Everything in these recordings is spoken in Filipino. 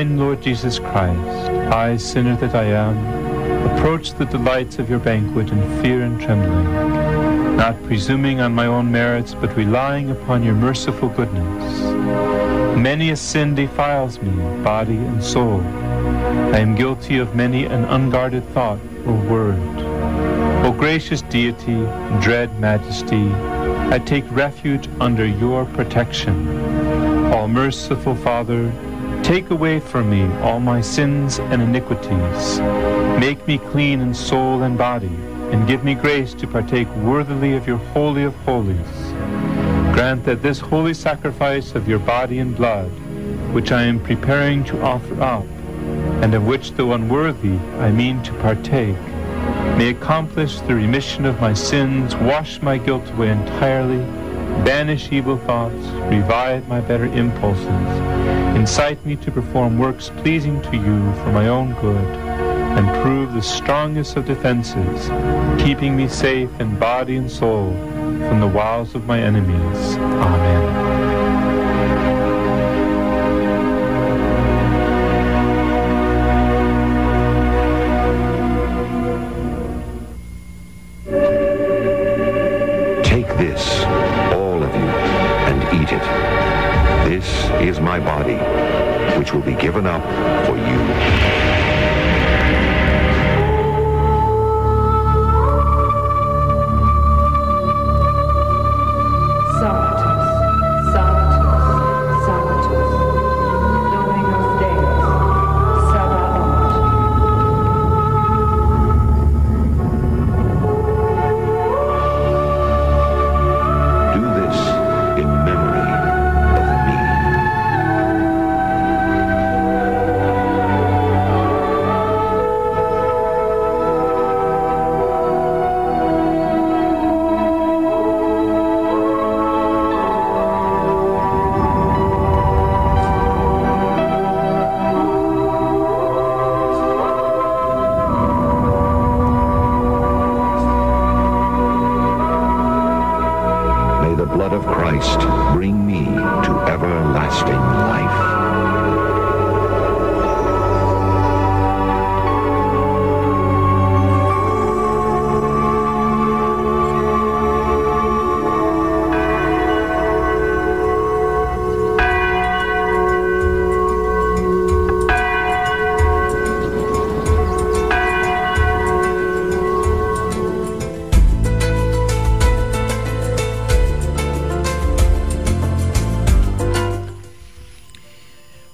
kind Lord Jesus Christ, I, sinner that I am, approach the delights of your banquet in fear and trembling, not presuming on my own merits, but relying upon your merciful goodness. Many a sin defiles me, body and soul. I am guilty of many an unguarded thought or word. O gracious deity, dread majesty, I take refuge under your protection. All merciful Father, take away from me all my sins and iniquities. Make me clean in soul and body, and give me grace to partake worthily of your Holy of Holies. Grant that this holy sacrifice of your body and blood, which I am preparing to offer up, and of which, though unworthy, I mean to partake, may accomplish the remission of my sins, wash my guilt away entirely, banish evil thoughts, revive my better impulses, incite me to perform works pleasing to you for my own good, and prove the strongest of defenses, keeping me safe in body and soul from the wiles of my enemies. Amen. This, all of you, and eat it. This is my body, which will be given up for you.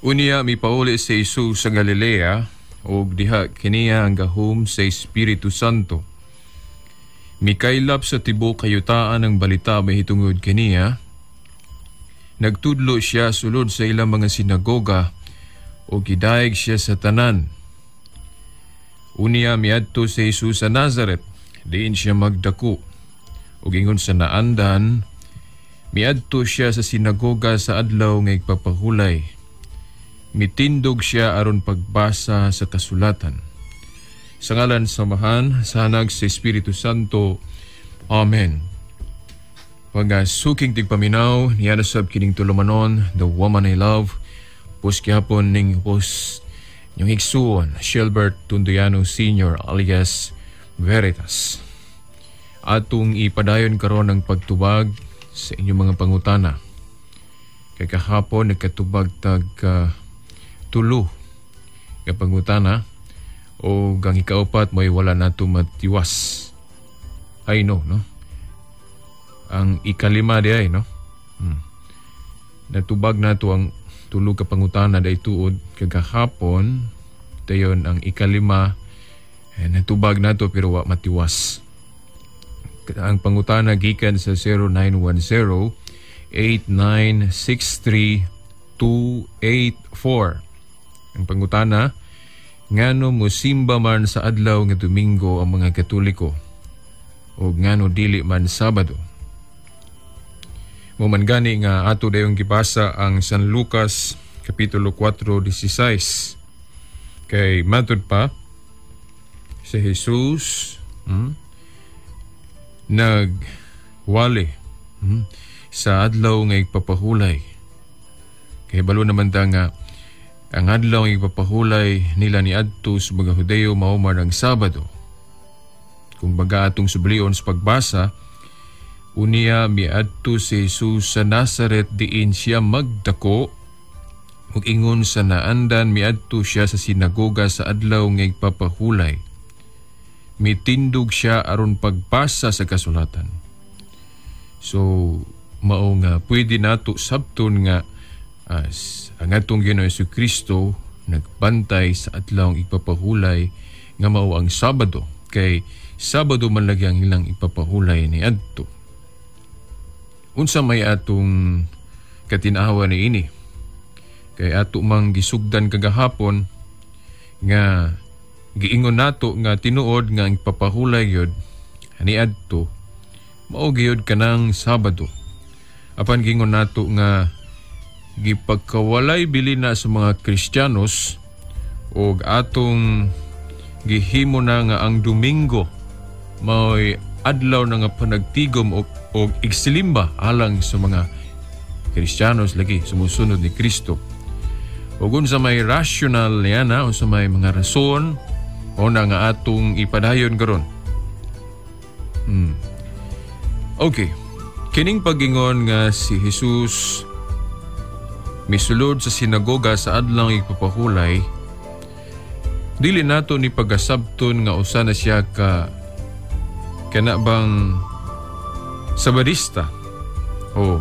Unya mipauli sa Jesus sa Galilea ug diha kiniya ang gahom sa Espiritu Santo. Mikaylap sa tibok kayutaan ang balita mahitungod kaniya. Nagtudlo siya sulod sa ilang mga sinagoga o gidayeg siya sa tanan. Unya miadto sa Jesus sa Nazareth, diin siya magdako. Ug ingon sa naandan, miadto siya sa sinagoga sa adlaw nga igpapahulay. Mitindog siya aron pagbasa sa kasulatan. Sa ngalan samahan, sanag sa Espiritu Santo. Amen. Pagasuking tigpaminaw, niya nasab kining tulumanon, the woman I love, pus kihapon ning pus yung higsuon, Shelbert Tundoyano Sr. alias Veritas. Atong ipadayon karon ang pagtubag sa inyong mga pangutana. Kay kahapon nagkatubag tag tulo ka pangutana o gang ikaupat mo'y wala nato matiwas. Ay no? Ang ikalima di ay, no? Natubag nato ang tulo ka pangutana day tuod kagahapon, dayon ang ikalima natubag nato pero wa matiwas. Ang pangutana gikan sa 0910-8963-284. Ang pangutana, ngano musimba man sa adlaw nga Domingo ang mga Katoliko o ngano dili man Sabado. Mumangani nga ato dayong gibasa ang San Lucas Kapitulo 4:16. Kay matud pa si Jesus nagwali sa adlaw nga igpapahulay. Kay balo naman ta nga Ang adlaw ang ipapahulay nila ni adto sa mga Hudeo mao man ang Sabado. Kung baga atong sublion sa pagbasa, unya miadto si Jesus sa Nazaret diin siya magdako, ug ingon sa naandan miadto siya sa sinagoga sa adlaw nga ipapahulay. Mitindog siya aron pagbasa sa kasulatan. So mao nga pwede nato sabton nga ang atong Ginoong Jesucristo nagbantay sa adlaw ipapahulay nga mao ang Sabado, kay Sabado man lagi ang ilang ipapahulay ni adto. Unsa may atong katinawa ni ini? Kay ato mang gisugdan kagahapon nga giingon nato nga tinuod nga ang ipapahulay gyud ani adto mao gyud kanang Sabado. Apan gingon nato nga gipagkawalay bilin na sa mga Kristiyanos o atong gihimo na nga ang Domingo mao'y adlaw na nga panagtigom o igsilimba alang sa mga Kristiyanos lagi sumusunod ni Kristo. O kung sa may rational niya na o sa may mga rason o na nga atong ipadayon karon. Okay, kining pagingon nga si Jesus misulod sa sinagoga sa adlaw ipapahulay, dili nato ni pagasabton nga usa na siya kanabang Sabadista o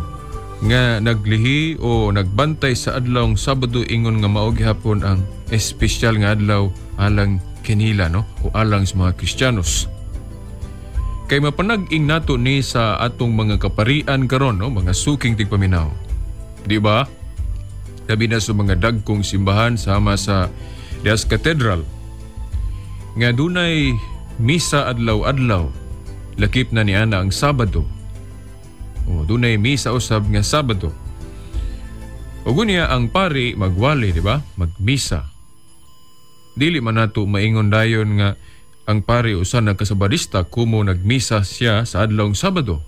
nga naglihi o nagbantay sa adlawng Sabado ingon nga mao gihapon ang espesyal nga adlaw alang kanila no o alang sa mga Kristiyanos. Kay mapanag-ing nato ni sa atong mga kaparian karon no, mga suking tigpaminaw. Di ba? Labi na sa mga dagkong simbahan sama sa Dias Cathedral nga dunay misa adlaw-adlaw, lakip na niana ang Sabado. O dunay misa usab nga Sabado. O gunya ang pari magwali, di ba? Magmisa. Dili man nato maingon dayon nga ang pari usan nagkasabadista kumo nagmisa siya sa adlawng Sabado.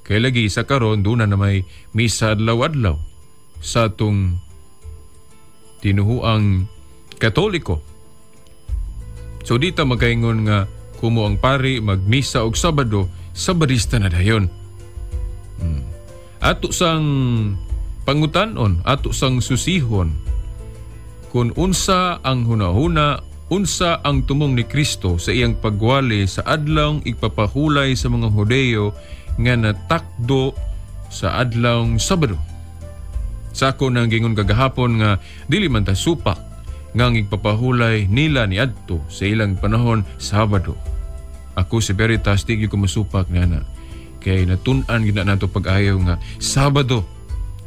Kay lagi sa karon duna na may misa adlaw-adlaw sa atong tinuhuang Katoliko. So dita magaingon nga kumo ang pari magmisa og Sabado, Sabadista na dayon. Ato sang pangutanon, ato sang susihon kung unsa ang hunahuna, unsa ang tumong ni Kristo sa iyang pagwali sa adlawng ipapahulay sa mga Hudeo nga natakdo sa adlawng Sabado. Sako nang gingon kagahapon nga dili man ta supak nga ang ipapahulay nila ni adto sa ilang panahon Sabado. Ako si Veritas di gyud ko masupak na kay natun-an gyud nato pag-ayaw nga Sabado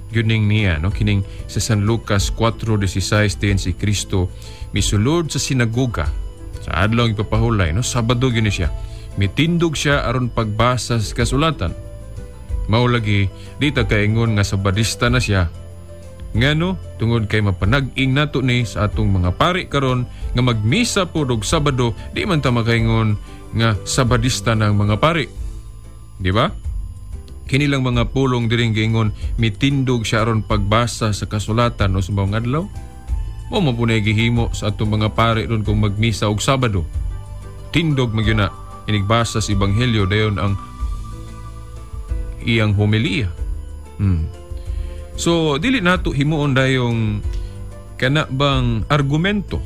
gyuning niya no kining sa San Lucas 4:16 si Kristo misulod sa sinagoga sa adlaw ipapahulay no Sabado gyud siya. Mitindog siya aron pagbasa sa kasulatan. Mao lagi di ta kaingon nga Sabadista na siya. Ngano tungod kay mapanag-ing nato ni sa atong mga pari karon nga magmisa pod og Sabado, di man ta makaingon nga Sabadista ng mga pari. Di ba? Kinilang mga pulong diring giingon mitindog siya aron pagbasa sa kasulatan o sa mga adlaw. Mo mapunay gihimo sa atong mga pari ron kung magmisa og Sabado. Tindog magyuna inigbasa sa ebanghelyo dayon ang iyang homilya. So, dili nato himuon dayong kanabang argumento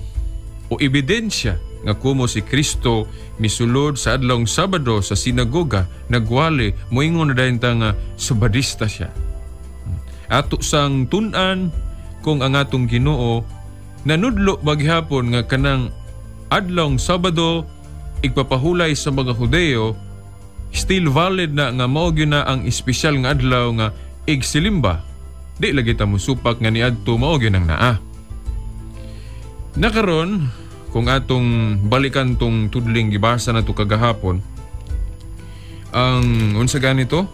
o ebidensya nga kumo si Kristo misulod sa adlawng Sabado sa sinagoga nagwali moingon na dayon ta nga Sabadista siya. Ato sang tun-an kung ang atong Ginoo nanudlo baghapon nga kanang adlawng Sabado igpapahulay sa mga Hudeo still valid na nga mao gyud na ang espesyal nga adlaw nga igsilimba. Di lagi ta musupak nga niadto mao gyud ang naa. Nakaron kung atong balikan tong tudling gibasa nato kagahapon ang unsa ganito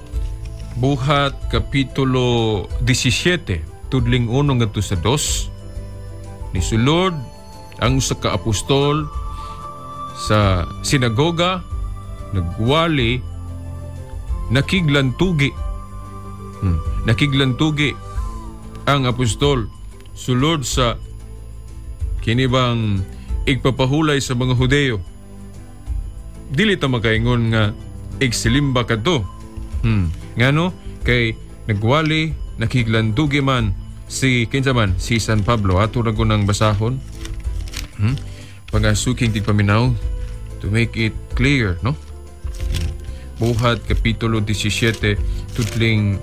Buhat kapitulo 17 tudling 1 ngadto sa 2 nisulod ang usa ka apostol sa sinagoga nagwali nakiglantugi ang apostol sulod sa kini bang igpapahulay sa mga Hudeo? Dili ta makaingon nga igsilimba kadto. Ngano kay nagwali nakiglandugi man si kinsa man si San Pablo ato ra gunang basahon. Pagasuking tigpaminaw to make it clear, no? Buhat kapitulo 17 tutling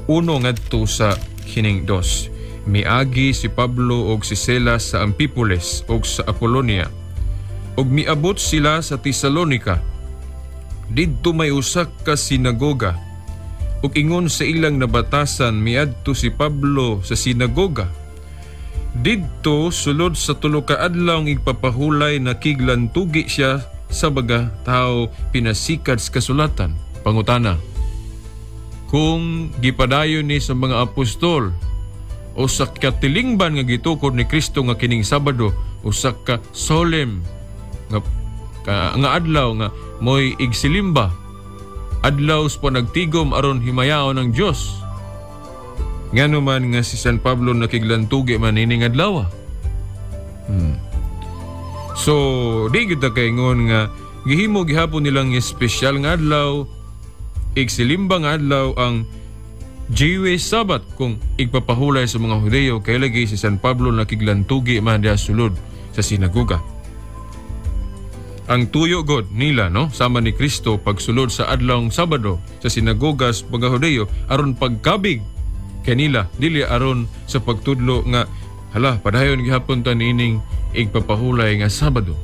1 ngadto sa kining 2. Miagi si Pablo og si Silas sa Ampipolis og sa Apolonia. Og miabot sila sa Tesalonica. Didto may usak ka sinagoga. Ug ingon sa ilang nabatasan miadto si Pablo sa sinagoga. Didto sulod sa tulo ka adlaw ang igpapahulay nakiglantugi siya sa baga tao pinasikad sa kasulatan. Pangutana, kung gipadayon ni sa mga apostol o sa katilingban nga gitukod ni Kristo nga kining Sabado o sa ka solemn nga adlaw nga mo'y igsilimba adlaw sa nagtigom aron himayaon ng Dios. Ngano man nga si San Pablo nakiglantugi man ining adlaw. So, di kita kaingon nga gihimo gihapon nilang espesyal nga adlaw, igsilimba nga adlaw ang Jewish Sabbath kung igpapahulay sa mga Hudeo kay lagi si San Pablo nakiglantugi man diha sulod sa sinagoga. Ang tuyo god nila, no, sama ni Kristo pagsulod sa adlawng Sabado sa sinagoga sa mga Hudeo aron pagkabig kanila dili aron sa pagtudlo nga hala padayon gihapon ta niining igpapahulay nga Sabado.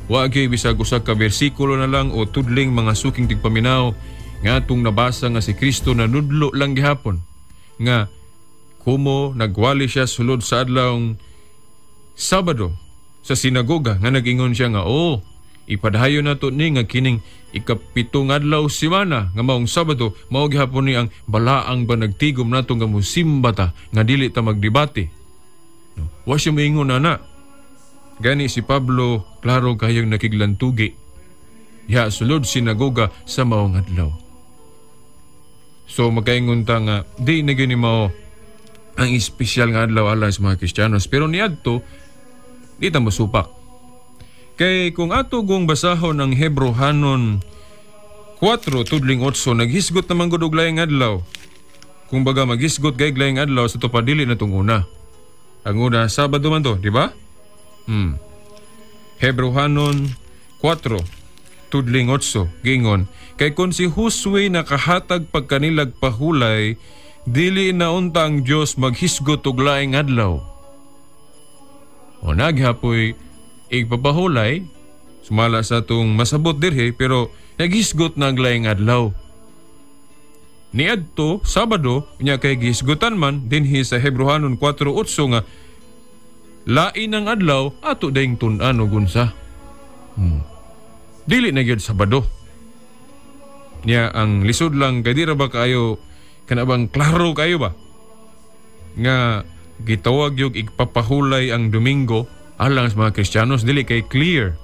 Wa gyud bisag usa ka bersikulo na lang o tudling mga suking tigpaminaw nga atong nabasa nga si Kristo nanudlo lang gihapon nga kumo nagwali siya sulod sa adlawng Sabado sa sinagoga nga nagingon siya nga ipadayon nato ni nga kining ikapitong adlaw semana nga maong Sabado mao gihapon ni ang balaang ba nagtigom nato nga musimba ta nga dili ta magdebate. No? Wa siya moingon ana. Gani si Pablo klaro kayong nakiglantugi. Ya sulod sinagoga sa maong adlaw. So makaingon ta nga di na gyud ni mao ang espesyal nga adlaw alang sa mga Kristiyanos pero niadto di ta mosupak. Kay kung ato gong basahon ang Hebrohanon 4 tudling 8 naghisgot naman gud og laing adlaw. Kung baga maghisgot kay laing adlaw sa tupadili na tong una. Ang una Sabado man to, di ba? Hebrohanon 4 tudling 8 gingon kay kun si Josue nakahatag pagkanilag pahulay dili na unta ang Dios maghisgot og laing adlaw. O naghapoy igpapahulay sumala sa itong masabot dirhe pero naghisgot na ang laing adlaw. Niadto Sabado nya kay gisgutan man dinhi sa Hebrohanon 4:8 nga lain ang adlaw ato daing tun-an og unsa. Dili na gyud Sabado. Nya ang lisod lang kay dira ba kayo kanabang klaro kayo ba nga gitawag yung igpapahulay ang Domingo alang sa mga Kristiyanos dili kay clear.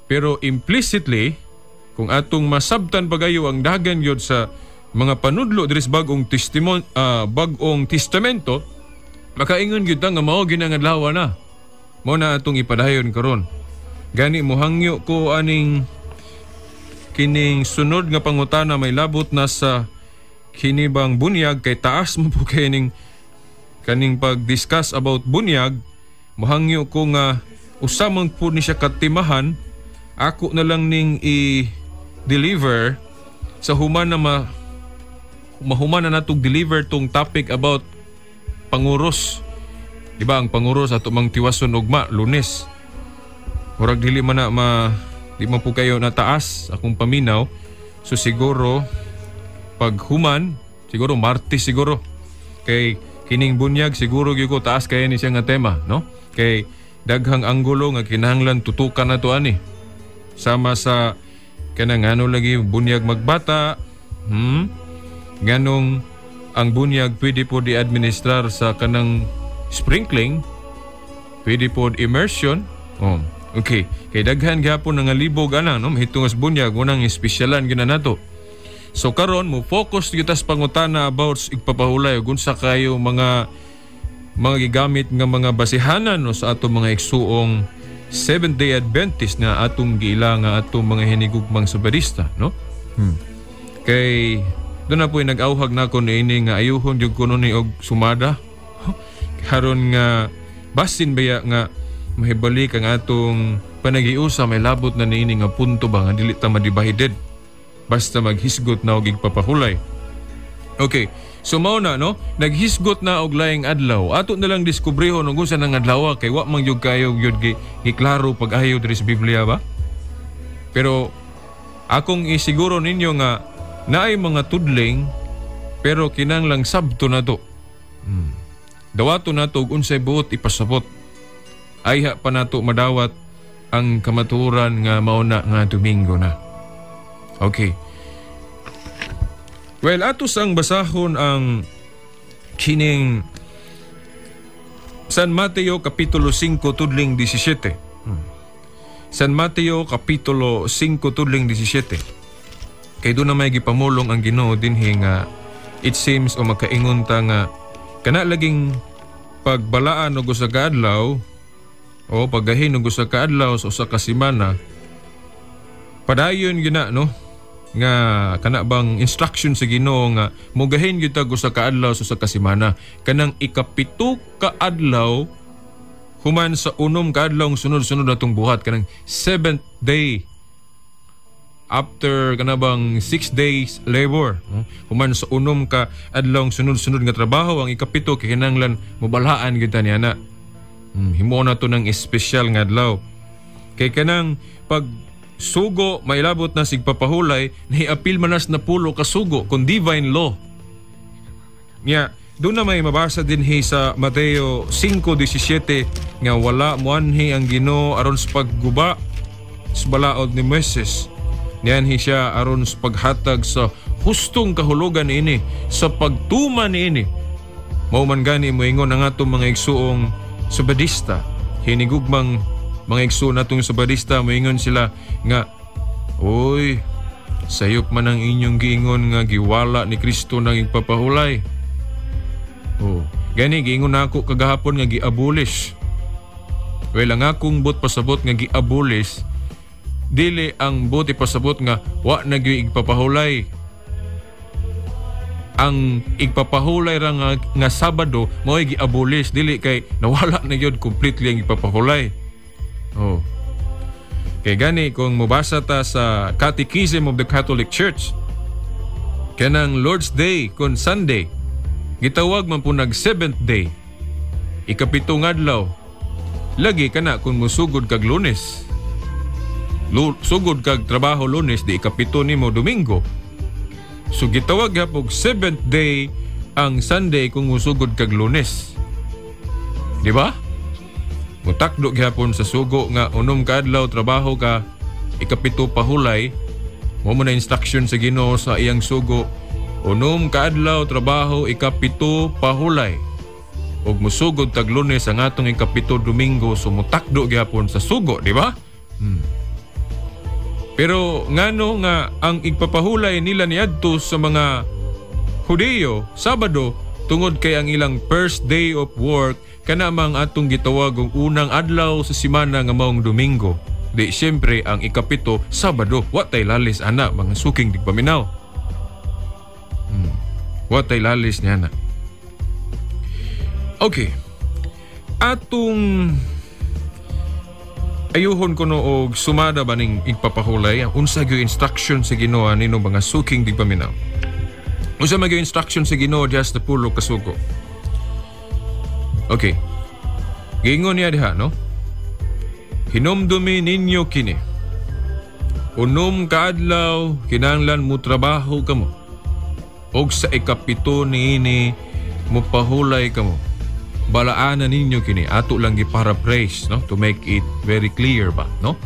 Pero implicitly kung atong masabtan pagayo ang dagan gyud sa mga panudlo diri sa bagong testamento makaingon gyud nga mao ginangadlaw na. Mao na atong ipadayon karon. Gani mohangyo ko aning kining sunod nga pangutana may labot na sa kinibang bunyag kay taas mo po kaning kaning pag-discuss about bunyag. Mohangyo ko nga usamon po ni siya katimahan ako na lang ning i-deliver sa human na mahuman na natong deliver tong topic about panguros. Diba ang panguros ato mang tiwason ugma Lunes. Murag dili man na di man po kayo nataas akong paminaw. So siguro pag human siguro Martes siguro kay kining bunyag siguro gyud ko taas kaya ni siya nga tema, no? Kay daghang anggulo nga kinahanglan tutukan nato ani. Sama sa kanang ano lagi bunyag magbata, nganong ang bunyag pwede po di-administrar sa kanang sprinkling, pwede po immersion. Okay. Kay daghan gyapon nga libog ana, no? Mahitong as bunyag unang espresyalan gina nato. So karon mo focus kita sa pangutana about igpapahulay ug unsa kayo mga mga gigamit nga mga basihanan no, sa atong mga igsuong Seventh-day Adventist na atong giila nga atong mga hinigugmang sabadista, no? Kay doon na po nag-auhag na ko niini nga ayuhon yung kuno ni og sumada. Karon nga basin baya nga mahibalik ang atong panagiusa may labot na niini nga punto ba nga dili ta madibahided basta maghisgot na og igpapahulay. Okay, so mao na no, naghisgot na og laing adlaw. Ato na lang diskubrehon ug unsa nang adlaw kay wa man gyud kayo gyud giklaro pag-ayo diri sa Biblia ba. Pero akong isiguro ninyo nga naay mga tudling pero kinahanglang sabto na to. Dawato na to og unsay buot ipasabot. Ayha pa nato madawat ang kamaturan nga mauna nga Domingo na. Okay. Well, atos ang basahon ang kining San Mateo Kapitulo 5 tudling 17. San Mateo Kapitulo 5 tudling 17. Kay doon na may gipamulong ang Ginoo dinhi nga it seems o makaingon ta nga kana laging pagbalaan og usa ka adlaw o paggahin og usa ka adlaw sa usa ka semana padayon gina no nga kana bang instruction sa Ginoo nga mugahin gyud ta usa ka adlaw sa usa ka semana kanang ikapito ka adlaw human sa unom ka adlaw sunod-sunod natong buhat kanang 7th day after kana bang 6 days labor human sa unom ka adlaw sunod-sunod nga trabaho ang ikapito kay kinahanglan mobalhaan gyud ta niana. Himo na to ng espesyal nga adlaw kay kanang pag sugo mailabot na sigpapahulay nahiapil manas na pulo ka sugo kung divine law. Doon na may mabasa din sa Mateo 5:17 nga wala muanhi ang Ginoo aron sa pagguba sa balaod ni Moises. Niyan siya aron sa paghatag sa hustong kahulugan niini sa pagtuman niini. Mao man gani moingon ang atong mga igsuong sabadista hinigugmang mga igso natong sabadista moingon sila nga oy sayop man ang inyong giingon nga giwala ni Kristo nang igpapahulay. Gani giingon nako kagahapon nga gi-abolish. Well ang akong bot pasabot nga gi-abolish dili ang bot ipasabot nga wa na gyud igpapahulay. Ang igpapahulay ra nga Sabado mo'y gi-abolish dili kay nawala na gyud completely ang igpapahulay. Kay gani kung mubasa ta sa Catechism of the Catholic Church kanang Lord's Day kun Sunday gitawag man po nag 7th day ikapitong adlaw lagi kana kung musugod kag Lunes sugod kag trabaho Lunes di ikapito nimo Domingo so gitawag hapog 7th day ang Sunday kung musugod kag Lunes, di ba? Mutakdo gihapon sa sugo nga unom ka adlaw trabaho ka ikapito pahulay mo na instruction sa Ginoo sa iyang sugo unom ka adlaw trabaho ikapito pahulay ug musugod tag Lunes ang atong ikapito Domingo so mutakdo gihapon sa sugo, di ba? Pero ngano nga ang igpapahulay nila niadto sa mga Hudiyo Sabado tungod kay ang ilang first day of work kana mang atong gitawag og unang adlaw sa semana nga maong Domingo. Di siyempre ang ikapito Sabado. Wa tay lalis ana mga suking digpaminaw. Wa tay lalis niya na. Okay. Atong ayuhon ko no og sumada ba ning igpapahulay unsa gyud instruction sa Ginoo nino mga suking digpaminaw. Unsa man gyud instruction sa Ginoo diha sa pulo ka sugo. Okay. Gingon niya diha, no? Hinumdumi ninyo kini. Unom ka adlaw, kinahanglan mo trabaho kamo. Og sa ikapito niini, mo pahulay kamo. Balaanan ninyo kini. Ato lang gi-paraphrase, no? To make it very clear ba, no?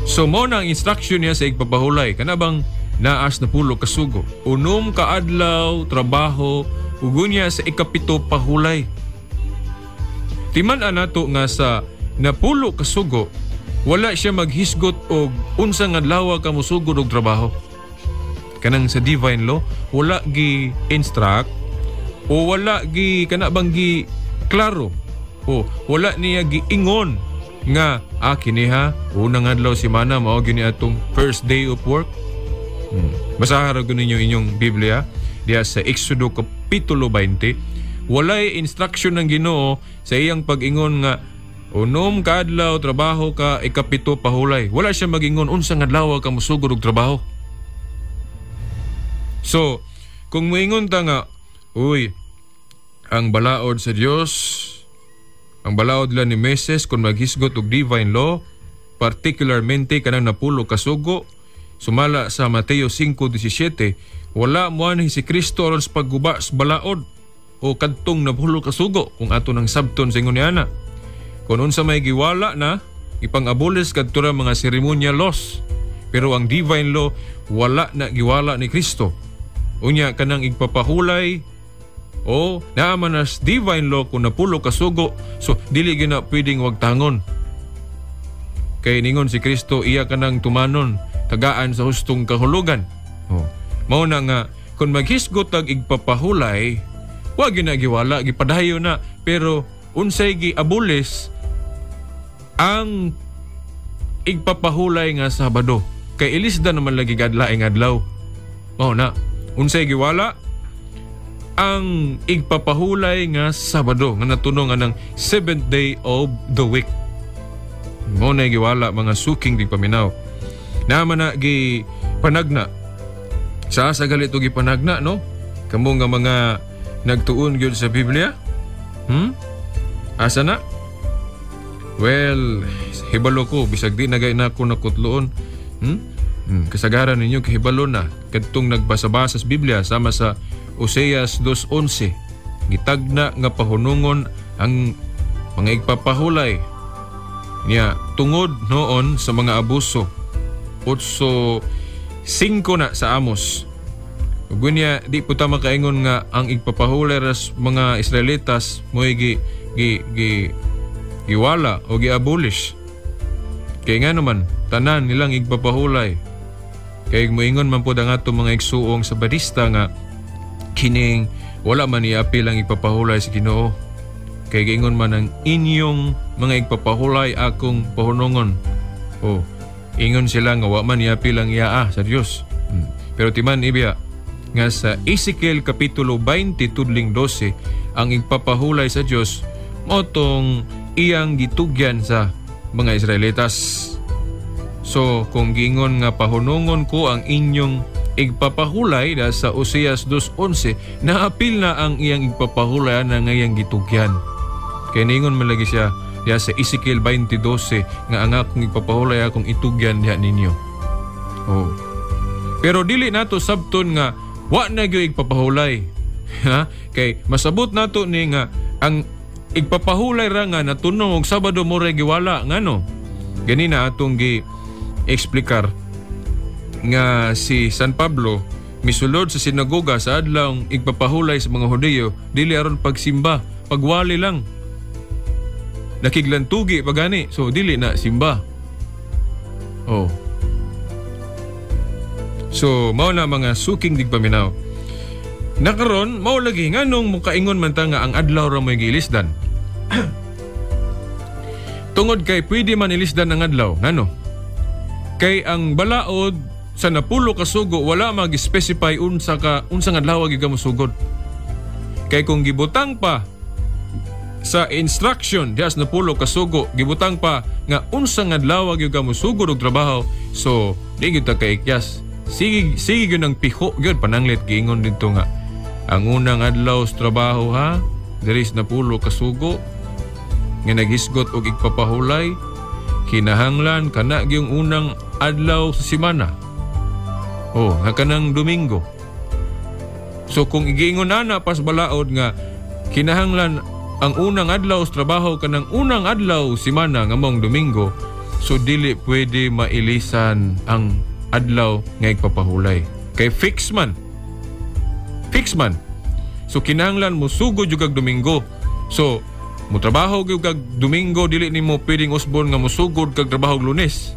So, mo na ang instruction niya sa igpapahulay. Kanabang naas na pulo ka sugo. Unom ka adlaw, trabaho, ugunya sa ikapito pahulay. Timan-an nato nga sa napulo ka sugo, wala siya maghisgot og unsa nga adlaw ka musugod og trabaho. Kanang sa divine law, wala gi-instruct o wala gi kana bang gi klaro o wala niya giingon nga kini ha unang adlaw semana mao gini atong first day of work. Basahan ra ninyo inyong Biblia diya sa Exodo kapitulo 20. Walay instruction ng Ginoo sa iyang pag-ingon nga unom ka adlaw trabaho ka, ikapito pahulay. Wala siya mag-ingon unsang adlaw ka musugod og trabaho. So kung moingon ta nga uy, ang balaod sa Dios, ang balaod lang ni Meses kung maghisgot og divine law, particularmente kanang napulo kasugo, sumala sa Mateo 5:17, wala mo ni si Kristo aron sa pagguba sa balaod o kadtong napulo kasugo kung ato nang sabton sa ingon ni ana. Kung unsa may giwala na, ipang-abolis kadto ra mga ceremonial laws. Pero ang divine law, wala na giwala ni Kristo. Unya kanang igpapahulay o naaman as divine law kung napulo kasugo, so dili gyud na pwedeng wagtangon. Kay ningon si Kristo iya kanang tumanon tagaan sa hustong kahulugan. Mao na nga kung maghisgot ag igpapahulay, wa gyud na giwala, gipadayon na, pero unsay giabolis ang igpapahulay nga Sabado. Kay ilisda naman lagi gadlaing adlaw. Mao na unsay giwala ang igpapahulay nga Sabado nga natuno nga ng 7th day of the week. Mo na giwala mga suking di paminaw. Naman na gi panagna. Sa galito gi panagna no? Kamo nga mga nagtuon gyud sa Biblia? Asa na? Well, hibalo ko bisag di nagay na ko nakutloon. Kasagaran ninyo kahibalo na kadtong nagbasa-basa sa Biblia sama sa Oseas 2:11, gitagna nga pahunungon ang mga igpapahulay niya tungod noon sa mga abuso. 8:5 na sa Amos. Ug niya di po ta makaingon nga ang igpapahulay ras mga Israelitas mo'y giwala o giabolish. Kay nga naman tanan nilang igpapahulay. Kay moingon man po ang ato mga igsuong sa Badista nga kining wala man iapil ang igpapahulay sa Ginoo. Kay giingon man ang inyong mga igpapahulay akong pahunungon. Ingon sila nga wa man iapil ang iaa sa Dios. Pero timan ibiya nga sa Ezekiel kapitulo 20 tudling 12 ang igpapahulay sa Dios motong iyang gitugyan sa mga Israelitas. So kung giingon nga pahunungon ko ang inyong igpapahulay da sa Oseas 2:11, naapil na ang iyang igpapahulay na ngayang gitugyan. Kaya ningon malagi siya diya sa Ezekiel 20:12 nga ang akong igpapahulay akong itugyan diha ninyo. Pero dili nato sabton nga wa na gyud igpapahulay. Kay masabot nato ni nga ang igpapahulay ra nga natunog og Sabado mo ra giwala ngano. Ganina atong gi-eksplikar nga si San Pablo misulod sa sinagoga sa adlawng igpapahulay sa mga Hudiyo dili aron pagsimba, pagwali lang. Nakiglantugi pagani, so dili na simba. So mao na mga suking digpaminaw. Nakaron mao lagi nganong mukaingon man ta nga ang adlaw ra may gilisdan. Tungod kay pwede man ilisdan ang adlaw, ngano? Kay ang balaod sa napulo kasugo wala mag-specify unsang adlaw gyud ka mosugod. Kay kung gibutang pa sa instruction dias napulo kasugo, gibutang pa nga unsang adlaw gyud ka mosugod og trabaho, so di gyud ta kaikyas. Sige gyud ang piho gyud pananglit giingon didto nga ang unang adlaw sa trabaho ha, diri sa napulo kasugo nga naghisgot og igpapahulay, kinahanglan kana gyung unang adlaw sa semana. Nga kanang Domingo. So kung igiingon na pas balaod nga kinahanglan ang unang adlaw sa trabaho kanang unang adlaw semana nga mong Domingo, so dili pwede mailisan ang adlaw nga igpapahulay. Kay fix man. So kinahanglan mo sugod jud kag Domingo. So mo trabaho gyud kag Domingo, dili nimo pwedeng usbon nga mosugod kag trabaho Lunes.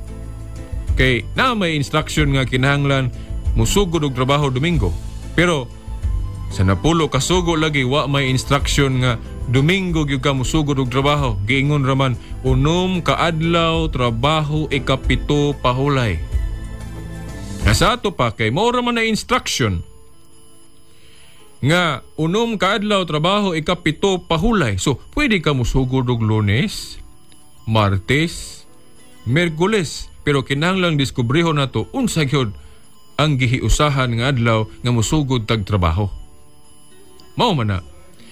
Kay na may instruction nga kinahanglan musugod og trabaho Domingo. Pero Sa napulo kasugo lagi wa may instruction nga Domingo gyud ka musugod og trabaho. Giingon raman unom kaadlaw trabaho ikapito pahulay. Nga sa ato pa kay mao raman na instruction nga unom kaadlaw trabaho ikapito pahulay. So pwede ka musugod og Lunes, Martes, Miyerkules, pero kinahanglang diskubrihon nato unsa gyud ang gihiusahan nga adlaw nga musugod tag trabaho. Mao man na.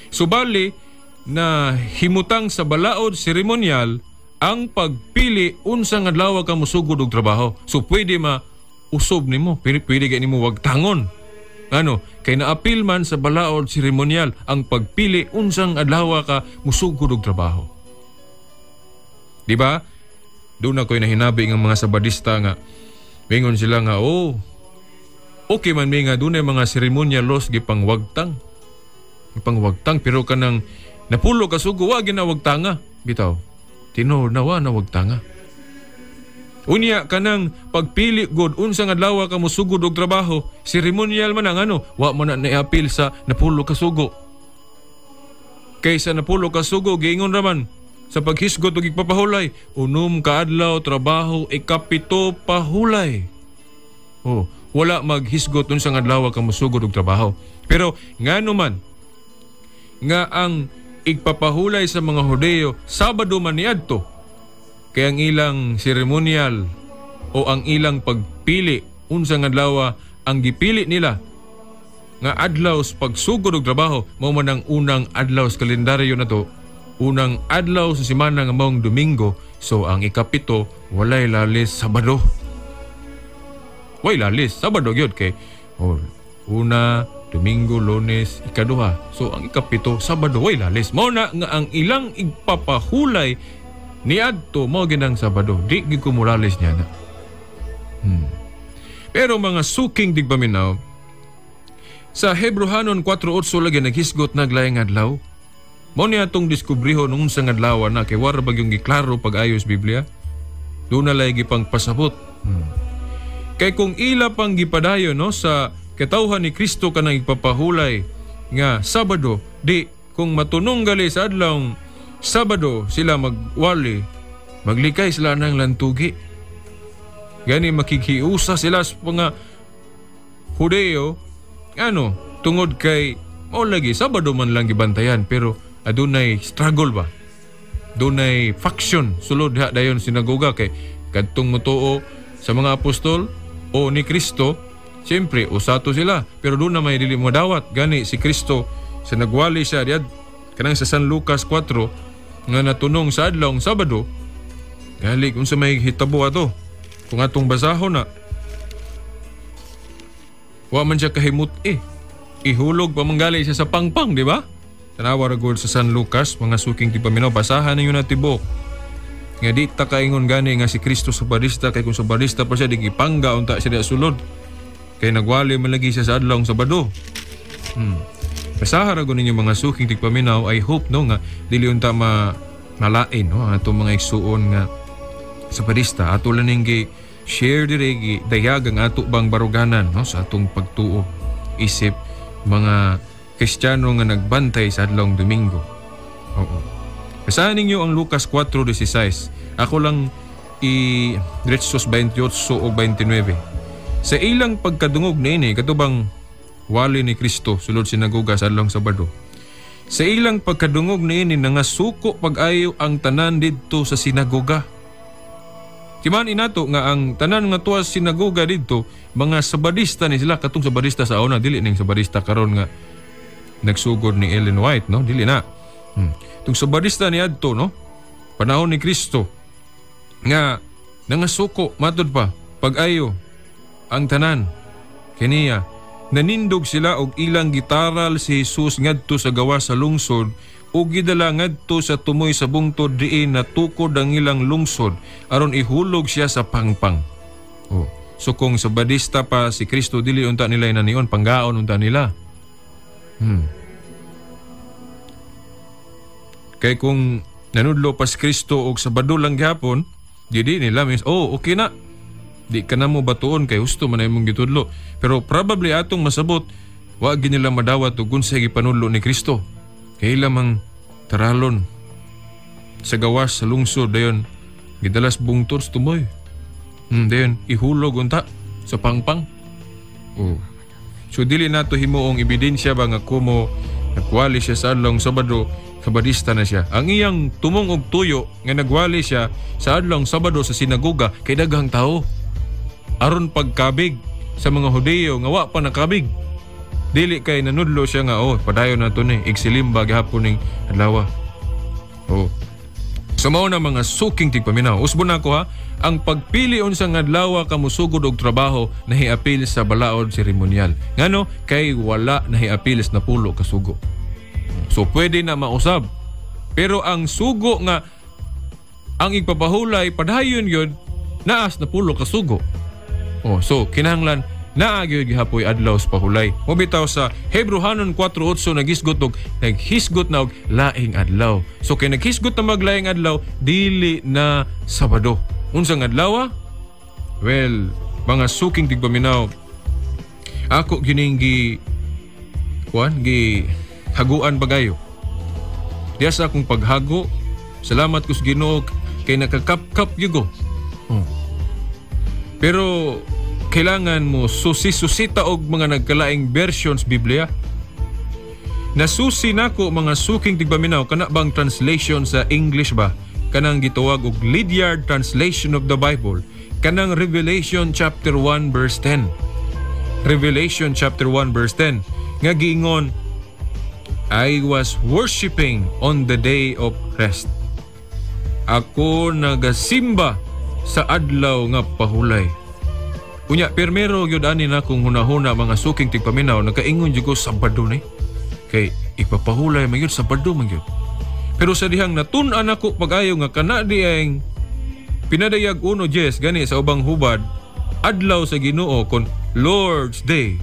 Subali na himutang sa balaod seremonyal ang pagpili unsang adlaw ka musugod og trabaho. So pwede usob nimo, pwede gani mo wagtangon. Kay naapil man sa balaod seremonyal ang pagpili unsang adlaw ka musugod og trabaho. Di ba? Doon ako'y nahinabi ng mga sabadista nga mingon sila nga okay man may nga doon ay mga seremonyal laws gipangwagtang pero kanang napulo kasugo wa ginawagtanga bitaw. Tinuod na wagtanga. Unya kanang pagpili god unsang adlaw ka musugod og trabaho, seremonyal man ang wa man na apil sa napulo kasugo. Kaysa napulo kasugo giingon raman sa paghisgot og igpapahulay, unom kaadlaw trabaho ikapito pahulay. Wala maghisgot unsang adlaw ka musugod og trabaho. Pero ngano man nga ang igpapahulay sa mga Hudeo Sabado man niadto, kaya ang ilang seremonyal o ang ilang pagpili unsang adlaw ang gipili nila nga adlaw sa pagsugod og trabaho mao man ang unang adlaw sa kalendaryo nato, unang adlaw sa semana nga maong Domingo. So ang ikapito walay lalis Sabado. Way lalis Sabado gyud kay una Domingo, Lunes, ikaduha. So ang ikapito Sabado way lalis. Mao na nga ang ilang igpapahulay niadto mao ginang Sabado. Di gyud ko morales niya na. Pero mga suking digpaminaw, sa Hebrehanon 4:8 lagi naghisgot naglayang adlaw. Mao niya atong diskubrihon unsang adlaw na kay wara bagyong giklaro pag-ayos Biblia. Doon na lay gipang pasabot. Kay kung ila pang gipadayon sa katawhan ni Kristo kanang igpapahulay nga Sabado, di kung matunong gali sa adlawng Sabado sila magwali, maglikay sila ng lantugi. Gani makikiusa sila sa mga Hudeo tungod kay lagi Sabado man lang gibantayan, pero adunay struggle ba? Dunay faction sulod dayon sinagoga kay kadtong motuo sa mga apostol o ni Kristo. Siyempre, usato sila. Pero doon na may dili mo dawat. Gani si Kristo sa nagwali siya diad kanang sa San Lucas 4 nga natunong sa adlawng Sabado. Gali kung sa may hitabo ato. Kung atong basahon na wa man siya kahimut ihulog pa manggali siya sa pangpang, di ba? Tanawa ra gud sa San Lucas, mga suking tipaminaw, basahan ninyo na tibok. Nga di ta kaingon gani nga si Kristo sabadista, kay kung sabadista pa siya di gipangga unta siya sulod. Kay nagwali man lagi siya sa adlawng Sabado. Basahan ra gud ninyo mga suking tipaminaw. I hope nga dili unta malain ato mga igsuon nga sabadista. Ato lang ning share dire dayag ang ato bang baruganan sa atong pagtuo isip mga Kristiyano nga nagbantay sa adlawng Domingo. Basahan ninyo ang Lucas 4:16. Ako lang diretsos 28 o 29. Sa ilang pagkadungog niini katubang wali ni Kristo sulod sinagoga sa adlawng Sabado. Sa ilang pagkadungog niini nangasuko pag-ayo ang tanan didto sa sinagoga. Timan inato nga ang tanan nga tuwa sinagoga didto mga sabadista ni sila, katong sabadista sa una, dili ning sabadista karon nga nagsugod ni Ellen White, dili na. Tung sabadista ni adto panahon ni Kristo nga nangasuko matud pa pag-ayo ang tanan kaniya. Nanindog sila og ilang gitaral si Jesus ngadto sa gawa sa lungsod ug gidala ngadto sa tumoy sa bungtod diin natukod ang ilang lungsod aron ihulog siya sa pangpang. So kung sabadista pa si Kristo, dili unta nila inanion, panggaon unta nila. Kay kung nanudlo pa si Kristo og Sabado lang gihapon, di nila means okay na. Di ka na mo batuon kay husto man imong gitudlo. Pero probably atong masabot wa gid nila madawat ug unsay gipanudlo ni Kristo. Kay lamang taralon sa gawas sa lungsod dayon gidalas bungtod sa tumoy. Dayon ihulog unta sa pangpang. So dili nato himuong ebidensya ba nga kumo nagwali siya sa adlong Sabado, kabadista na siya. Ang iyang tumong og tuyo nga nagwali siya sa adlong Sabado sa sinagoga kay daghang tao. Aron pagkabig sa mga Hudiyo nga wa pa nakabig. Dili kay nanudlo siya nga padayon nato ni igsilimba gihapon ning adlaw. So mao na mga suking tigpaminaw. Usbon nako ha, ang pagpili unsang adlaw ka musugod og trabaho nahiapil sa balaod seremonyal. Ngano kay wala nahiapil na pulo ka sugo. So pwede na mausab. Pero ang sugo nga ang igpapahulay padayon yun naas na pulo ka sugo. So kinahanglan naagyo gihapoy adlaw sa pahulay. Mobitaw sa Hebrehanon 4:8 naghisgot na og laing adlaw. So kay naghisgot na maglaing adlaw dili na Sabado. Unsang adlaw? Well, mga suking tigpaminaw. Ako gining gi haguan bagayo. Diya sa akong paghago, salamat ko sa Ginoo kay nakakap-kap yugo. Pero kailangan mo susi-susita og mga nagkalaing versions Biblia. Nasusi nako mga suking tigpaminaw kana bang translation sa English ba? Kanang gitawag og Lydiard translation of the Bible. Kanang Revelation chapter 1 verse 10. Revelation chapter 1 verse 10 nga giingon, I was worshiping on the day of rest. Ako nagasimba sa adlaw nga pahulay. Unya, permero yun ani na kung hunahuna mga suking tigpaminaw, nakaingon yun ko Sabado ni. Kay ipapahulay man yun, Sabado man yun. Pero sa dihang natun-an ako pag-ayo nga kana di ang pinadayag 1:10 gani sa ubang hubad, adlaw sa Ginoo kon Lord's Day.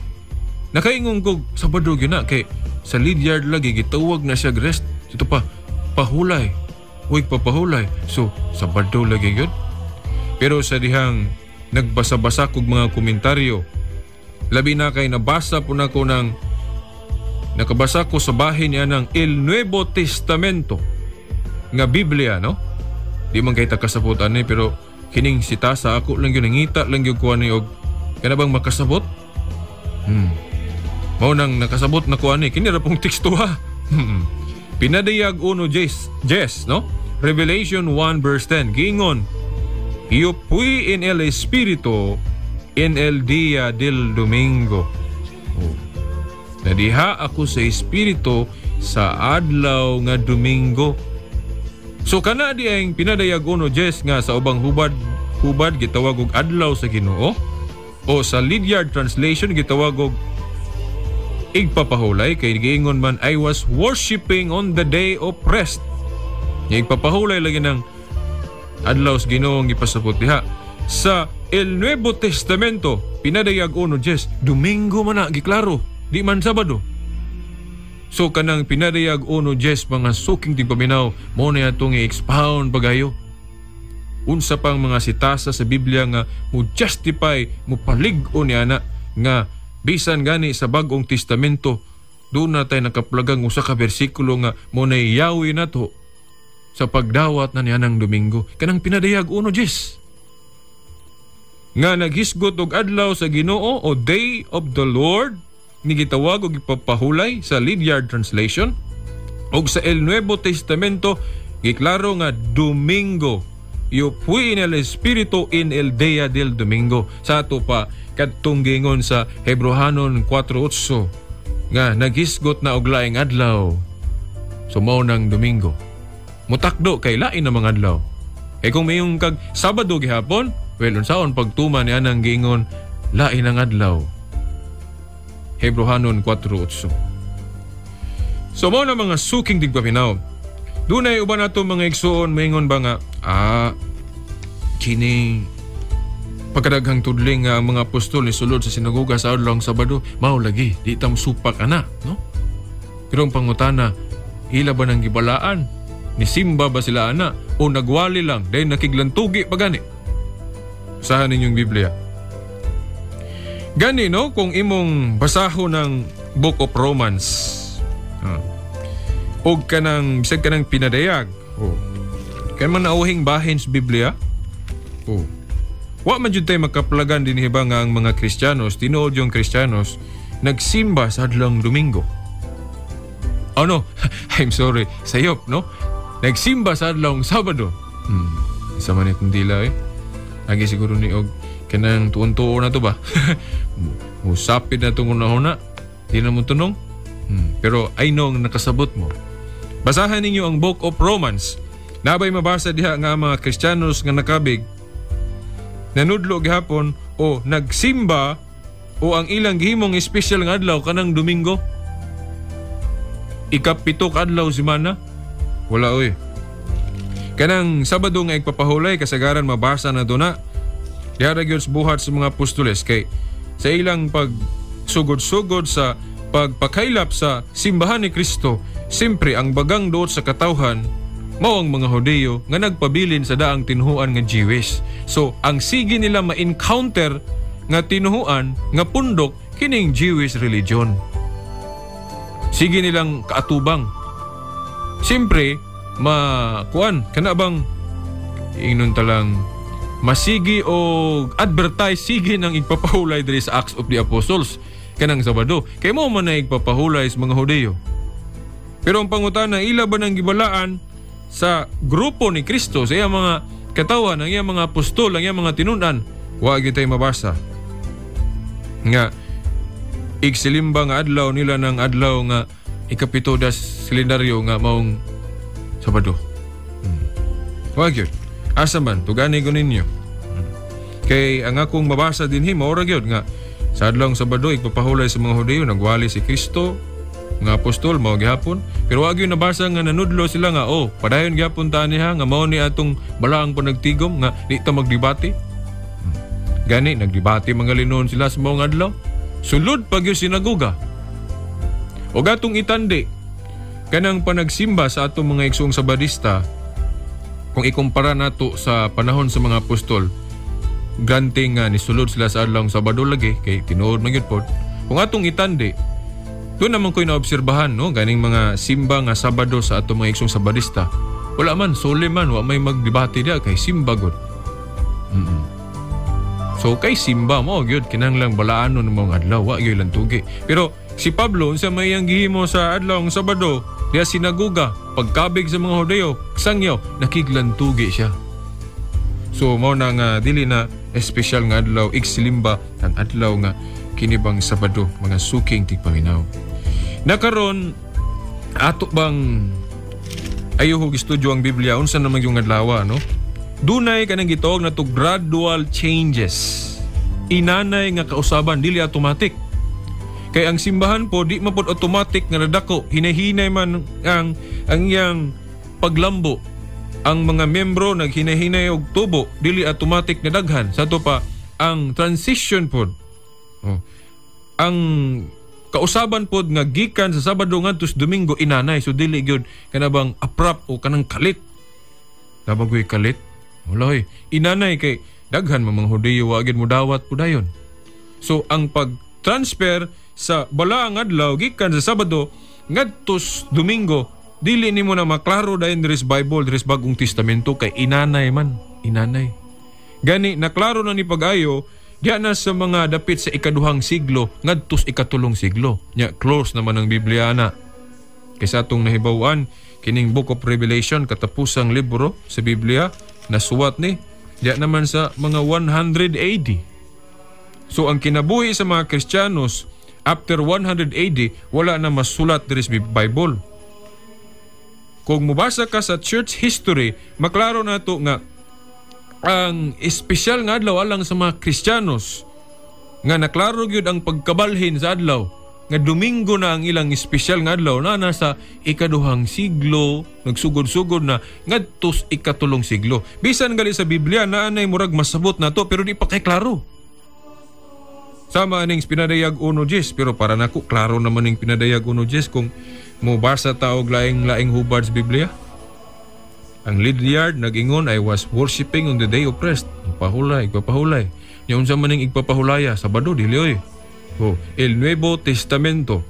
Nakaingon ko Sabado yun na, kay sa Lydiard lagi gitawag na siya rest. Ito pa, pahulay. Huwag papahulay. So, Sabado lagi yun. Pero sa dihang nagbasa-basa kog mga komentaryo, labi na kay nabasa po na ko ng nakabasa ko sa bahin niya ng El Nuevo Testamento nga Biblia, no? Di man kay kasabutan ni, pero kining sita sa ako lang yun, nangita lang yun kuha ni og kana bang makasabot? Mao nang nakasabot na kuha ni, kinira pong teksto ha. Pinadayag 1:10, no? Revelation 1 verse 10, giingon, yo fui en el Espíritu en el día del Domingo. Nadiha ako sa Espiritu sa adlaw nga Domingo. So kana di ang pinadayag 1:10 nga sa ubang hubad gitawag og adlaw sa Ginoo, o sa Lydiard translation gitawag og igpapahulay, kay giingon man I was worshiping on the day of rest. Igpapahulay lagi ng adlaw sa Ginoo ang ipasabot diha. Sa El Nuevo Testamento pinadayag 1:10 Domingo man na giklaro, di man Sabado. So kanang pinadayag 1:10 mga suking tigpaminaw mo na itong i-expound pagayo. Unsa pang mga sitasa sa Biblia nga mo justify, mo palig-o ni ana nga bisan gani sa Bagong Testamento doon na tayo nakaplagang usa ka bersikulo nga mo na iyawi na to sa pagdawat na niya ng Domingo. Kanang pinadayag 1:10 nga naghisgot og adlaw sa Ginoo o Day of the Lord ni gitawag og ipapahulay sa Lydiard translation, og sa El Nuevo Testamento giklaro nga Domingo. Yo fui en el Espíritu en el día del Domingo. Sa ato pa kadtong gingon sa Hebrehanon 4:8 nga naghisgot na og laing adlaw. So mao nang Domingo. Mutakdo kay lain na mga adlaw. Kay kung mayong kag Sabado gihapon, well unsaon pagtuman ni anang gingon lain ang adlaw. Hebrehanon 4:8. So mao na mga suking tigpaminaw. Dunay uban nato mga igsuon maingon ba nga kini pagkadaghang tudling nga mga apostol ni sulod sa sinagoga sa adlaw Sabado, mao lagi di tam supak ana, no? Pero ang pangutana, ila ba nang gibalaan? Ni simba ba sila ana o nagwali lang dahil nakiglantugi pa gani? Usahan ninyong Biblia. Gani, no? Kung imong basahon ng Book of Romans. O bisag ka ng pinadayag. Kaya man nauhing bahin sa Biblia. Wa man jud tayo makaplagan din hiba nga ang mga Kristiyanos, tinuod yung Kristiyanos, nagsimba sa adlong Domingo. I'm sorry, sayop, no? Nagsimba sa adlong Sabado. Isa man itong dila Lagi siguro ni og kanang tuon-tuon na to ba? Musapid na itong una-una. Di na mo tunong. Pero I know nga nakasabot mo. Basahan ninyo ang Book of Romans. Nabay mabasa diha nga mga Kristiyanos nga nakabig, nanudlo gihapon o nagsimba o ang ilang gihimong espesyal nga adlaw kanang Domingo. Ikapito ka adlaw semana. Wala Kanang Sabado nga igpapahulay kasagaran mabasa na duna. Diha ra gyud buhat sa mga apostoles kay sa ilang pagsugod-sugod sa pagpakaylap sa simbahan ni Kristo, simpre ang bagang doot sa katawhan mao ang mga Hudiyo nga nagpabilin sa daang tinuhuan nga Jewish. So ang sige nila ma-encounter nga tinuhuan nga pundok kining Jewish religion. Sige nilang kaatubang. Simpre makuan kana bang ingnon talang masigi o advertise sige nang igpapahulay diri sa Acts of the Apostles kanang Sabado kay mo man na igpapahulay sa mga Hudiyo. Pero ang pangutana, ila ba nang gibalaan sa grupo ni Kristo sa iyang mga katawan, ang iyang mga apostol, ang iyang mga tinunan? Wa gyud tay mabasa nga igsilimba nga adlaw nila ng adlaw nga ikapito das kalendaryo nga maong Sabado. Wa gyud. Asa man tugani ko ninyo. Kay ang akong mabasa dinhi mao ra gyud nga sa adlaw Sabado igpapahulay sa mga Hudiyo nagwali si Kristo nga apostol mao gihapon, pero wa gyud nabasa nga nanudlo sila nga padayon gihapon ta niha nga mao ni atong balaang panagtigom nga di ta magdebate. Gani nagdebate mga linon sila sa maong adlaw. Sulod pa gyud sinagoga. O gatong itandi kanang panagsimba sa atong mga igsoong Sabadista, kung ikumpara nato sa panahon sa mga apostol, granting nga nisulod sila sa adlaw Sabado lagi kay tinuod man gyud pod. Kung atong itandi, doon naman ko'y naobserbahan, no? Ganing mga simba nga Sabado sa atong mga iksong Sabadista. Wala man, sole man, wa may magdebate dia kay simba god. So kay simba mo gyud kinahanglang balaano ng mga adlaw, wa gyud lang tugi. Pero si Pablo unsa may ang gihimo sa adlaw ng Sabado, diya sinagoga, pagkabig sa mga Hudiyo, sangyaw, nakiglantugi siya. So mao na nga dili na espesyal nga adlaw, igsilimba ang adlaw nga kinibang Sabado, mga suking tigpaminaw. Nakaron ato bang ayuhog estudyo ang Biblia unsa naman yung adlaw, no? Dunay kanang gitawag na to gradual changes. Inanay nga kausaban dili automatic. Kay ang simbahan po di mapod automatic nga nadako, hinahinay man ang iyang paglambo. Ang mga membro naghinahinay og tubo, dili automatic na daghan. Sa to pa ang transition pod. Ang kausaban pod nga gikan sa Sabado ngadto sa Domingo inanay, so dili gyud kanabang aprap o kanang kalit. Nabagoy kalit. Wala inanay kay daghan mga Hudiyo wa gyud mo dawat pudayon. So ang pag-transfer sa balaang adlaw gikan sa Sabado ngadto sa Domingo, dili nimo na maklaro dayon diri sa Bible, diri sa Bagong Testamento kay inanay man, inanay. Gani naklaro na ni pag-ayo diya na sa mga dapit sa ikaduhang siglo ngadto sa ikatulong siglo. Nya close naman ang Biblia na. Kaysa atong nahibaw-an kining Book of Revelation, katapusang libro sa Biblia, nasuwat ni diya naman sa mga 100 AD. So ang kinabuhi sa mga Kristiyanos after 100 AD wala na masulat diri sa Bible. Kung mubasa ka sa church history, maklaro na to nga ang espesyal nga adlaw alang sa mga Kristiyanos nga naklaro gyud ang pagkabalhin sa adlaw nga Domingo na ang ilang espesyal nga adlaw na nasa ikaduhang siglo, nagsugod-sugod na ngadto sa ikatulong siglo. Bisan gali sa Biblia naanay murag masabot na to pero di pa kay klaro. Sama ning pinadayag 1:10, pero para nako klaro naman ning pinadayag 1:10 kung mobasa ta og laing-laing hubad sa Biblia. Ang Lydiard nag-ingon, I was worshiping on the day of rest. Igpapahulay. Yung unsa man ning igpapahulaya, Sabado, dili oy. El Nuevo Testamento.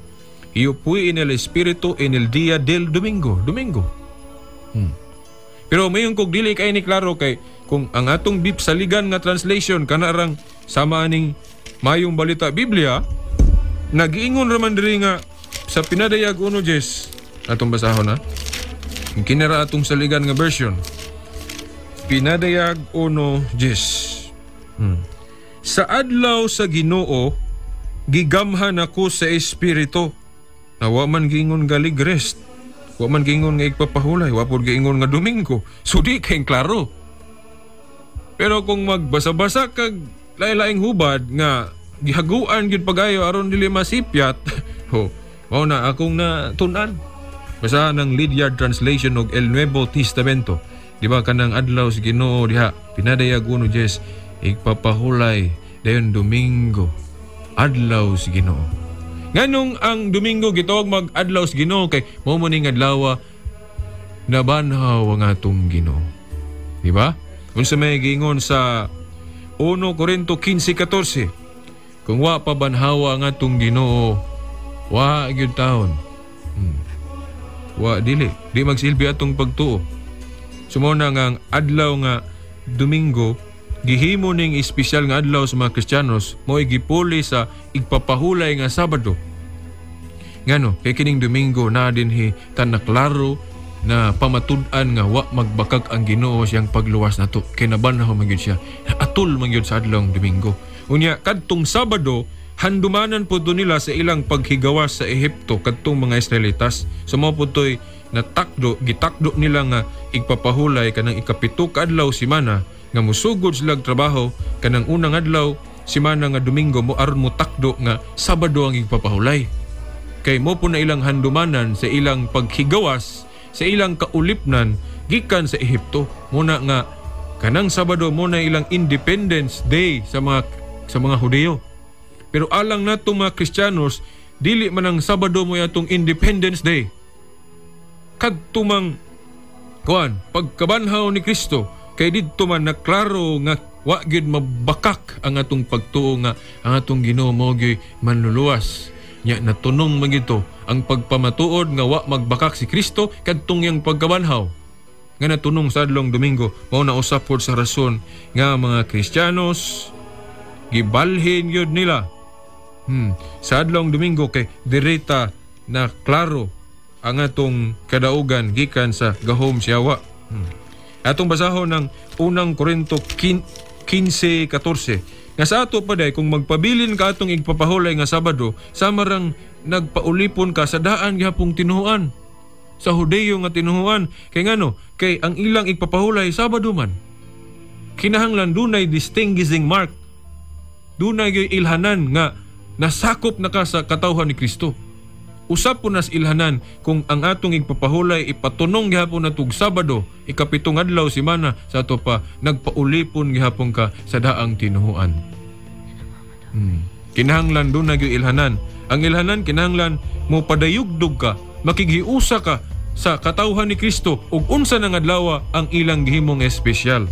Io fui en el Espiritu en el día del Domingo. Domingo. Pero mayon kog dili kay ni klaro kay kung ang atong saligan nga translation kanarang sama ning mayong balita Biblia, nagiingon raman diri nga sa pinadayag 1:10 atong basahon na. Kinara atong saligan nga version. Pinadayag 1:10. Sa adlaw sa Ginoo gigamhan ako sa espiritu. Na wa man giingon nga ligrest. Wa man giingon nga igpapahulay, wa pod giingon nga Domingo. So di kay klaro. Pero kung magbasa-basa kag lain-laing hubad nga gihaguan gyud pagayo aron dili masipyat, mao na akong natun-an. Basa ng Lydiard translation og El Nuevo Testamento. Di ba kanang adlaw sa Ginoo diha pinadayag 1:10 igpapahulay dayon Domingo. Adlaw sa Ginoo. Nganong ang Domingo gitawag mag-adlaw sa Ginoo kay mao man ning adlaw na banhaw ang atong Ginoo. Di ba? Unsa may giingon sa 1 Corinto 15:14, kung wa pa banhawa ang atong Ginoo, wa gyud taon. Wa dili magsilbi atong pagtuo. Sumuna nga ang adlaw nga Domingo gihimo ning espesyal nga adlaw sa mga Kristiyanos mao gipuli sa igpapahulay nga Sabado. Ngano kay kining Domingo na dinhi tan naklaro na pamatud-an nga wa magbakag ang Ginoo siyang pagluwas nato kay nabanhaw man gyud siya. Atul man gyud sa adlawng Domingo. Unya kadtong Sabado handumanan pud nila sa ilang paghigawas sa Ehipto kadtong mga Israelitas. So mao pud toy gitakdo nila nga igpapahulay kanang ikapito ka adlaw simana nga musugod silang trabaho kanang unang adlaw simana nga Domingo mo aron mo takdo nga Sabado ang igpapahulay. Kay mo po na ilang handumanan sa ilang paghigawas sa ilang kaulipnan gikan sa Ehipto. Muna nga kanang Sabado mo na ilang Independence Day sa mga Hudyo. Pero alang nato mga Kristiyanos dili man ang Sabado mo atong Independence Day. Kadtumang pagkabanhaw ni Kristo kay didto man naklaro nga wa gyud mabakak ang atong pagtuo nga ang atong Ginoo mao gyud manluluwas. Nya natunong man gito ang pagpamatuod nga wa magbakak si Kristo kadtong yang pagkabanhaw. Nga natunong sa adlong Domingo mao na usap pod sa rason nga mga Kristiyanos gibalhin gyud nila. Sa adlong Domingo kay direta na klaro ang atong kadaugan gikan sa gahom siyawa. Atong basahon ng 1 Corinto 15:14. Nga sa ato pa day kung magpabilin ka atong igpapahulay nga Sabado, samarang nagpaulipon ka sa daan gihapong tinuhuan. Sa Hudyo nga tinuhuan kay ngano kay ang ilang igpapahulay Sabado man. Kinahanglan dunay distinguishing mark. Dunay gyud ilhanan nga nasakop na ka sa katawhan ni Kristo. Usap po nas ilhanan kung ang atong igpapahulay ipatunong gihapon natug Sabado, ikapitong adlaw simana sa ato pa nagpaulipon gihapon ka sa daang tinuhuan. Kinahanglan doon nagyo ilhanan. Ang ilhanan kinahanglan mo padayugdog ka, makigiusa ka sa katawhan ni Kristo ug unsa nang adlaw ang ilang gihimong espesyal.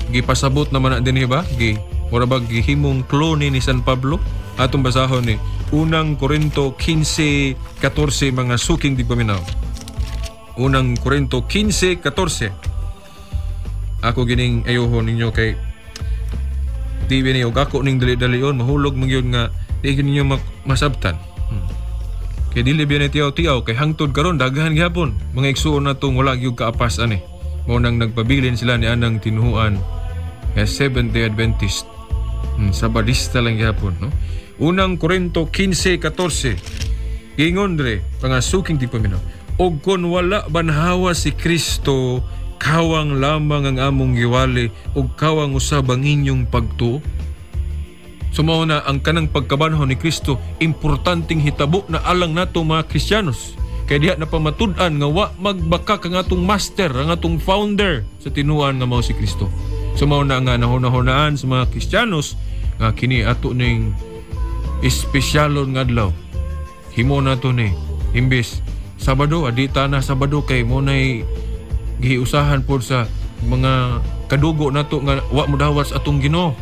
Gipasabot naman na din ba? Mura ba gihimong klone ni San Pablo? Atong basahon ni 1 Corinto 15:14 mga suking di paminaw. 1 Corinto 15:14. Ako gining ayohon ninyo kay di bini og ako ning dali-dalion mahulog man gyud nga di ninyo masabtan. Kay dili bini tiyaw-tiyaw kay hangtod karon daghan gyapon mga igsuon natong wala gyud kaapas ani. Mao nang nagpabilin sila ni anang tinuhuan nga Seventh-day Adventist. Sabadista lang gyapon, no? 1 Corinto 15:14. Gingon dre pangasuking di paminaw. Og kon wala banhawa si Kristo, kawang lamang ang among giwali og kawang usab ang inyong pagtuo. Sumao na ang kanang pagkabanhaw ni Kristo importanteng hitabo na alang nato mga Kristiyanos. Kay diha na pamatud-an nga wa magbakak ang atong master, ang atong founder sa tinuan nga mao si Kristo. Sumao na nga nahunahunaan sa mga Kristiyanos nga kini ato ning espesyalon nga adlaw. Himo nato ni imbes Sabado, adita na Sabado kay mo nay giusahan pod sa mga kadugo nato nga wa mo dawas atong Ginoo.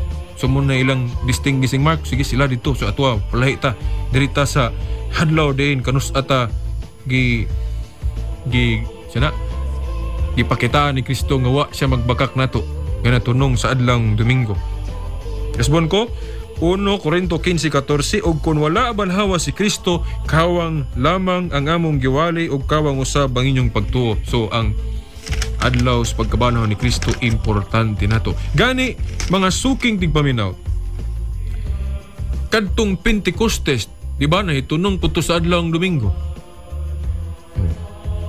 mo na ilang distinguishing mark, sige sila dito so atwa palahi ta dirita sa hadlaw din kanus ata sana gipakitaan ni Kristo nga wa siya magbakak nato nga natunong sa adlang Domingo. Resbon ko 1 Corinto 15:14 og kun wala banhawa si Kristo kawang lamang ang among giwali og kawang usab ang inyong pagtuo. So ang adlaw sa pagkabanaw ni Kristo importante nato. Gani mga suking tigpaminaw. Kadtong Pentecostes, di ba nahitunong puto sa adlaw ng Domingo.